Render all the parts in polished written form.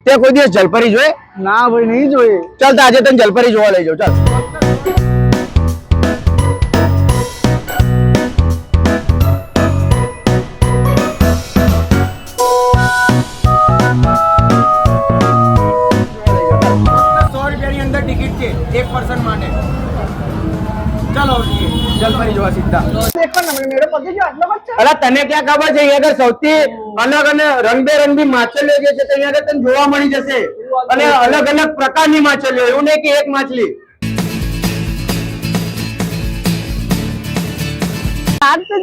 તે કોઈ દિવસ જલપરી જોયે? ના ભાઈ નહીં જોઈએ. ચાલ તો આજે તને જલપરી જોવા લઈ જાઉં. ચાલ ટિકિટ છે એક પર્સન માટે. ચાલો જલપરી જોવા સીધા. અલા તને ક્યાં ખબર છે અહીંયા આગળ સૌથી અલગ અને રંગબેરંગી માછલીઓ જે છે અહીંયા આગળ તને જોવા મળી જશે અને અલગ અલગ પ્રકારની માછલીઓ, એવું નહીં કે એક માછલી.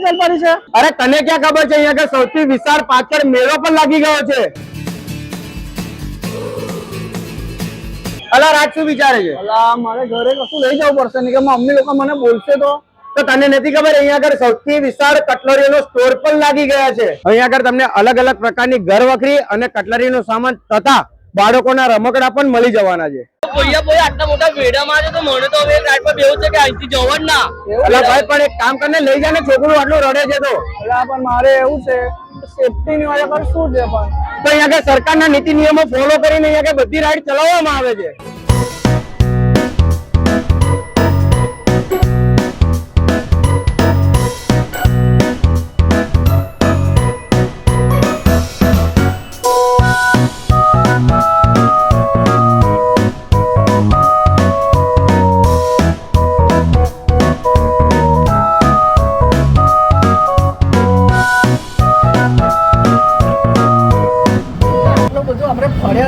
જલપરી છે. અરે તને ક્યાં ખબર છે અહીંયા આગળ સૌથી વિશાળ પાછળ મેળો પણ લાગી ગયો છે. અલા રાજ શું વિચારે છે? અલા મારે ઘરે કશું લઈ જવું પડશે નહીં કે મમ્મી લોકો મને બોલશે તો તને નથી ખબર અહીંયા આગળ સૌથી વિશાળ કટલરીનો સ્ટોર પણ લાગી ગયા છે. અહીંયા આગળ તમને અલગ અલગ પ્રકારની ઘરવખરી અને કટલરીનો સામાન તથા બાળકોના રમકડા પણ મળી જવાના છે. આટલા મોટા વેડામાં છે તો મને તો હવે રાઈડ પર બેવું છે કે અહીંથી જવા જ ના. અલા ભાઈ પણ એક કામ કરીને લઈ જા ને, છોકરું આટલું રડે છે તો. અલા પણ મારે એવું છે સેફટી ની વજહ પર શું છે પણ તો અહીંયા આગળ સરકારના નીતિ નિયમો ફોલો કરીને અહીંયા આગળ બધી રાઈડ ચલાવવામાં આવે છે.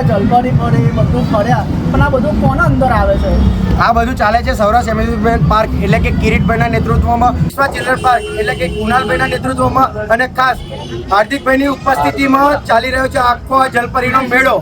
જલપરી ફરી બધું ફર્યા પણ આ બધું કોના અંદર આવે છે? આ બધું ચાલે છે સૌરાષ્ટ્ર એમ્યુઝમેન્ટ પાર્ક એટલે કે કિરીટભાઈના નેતૃત્વમાં, વિશ્વા ચિલ્ડ્રન પાર્ક એટલે કે કુનાલભાઈના નેતૃત્વમાં અને ખાસ હાર્દિકભાઈની ઉપસ્થિતિમાં ચાલી રહ્યો છે આખો આ જલપરીનો મેળો.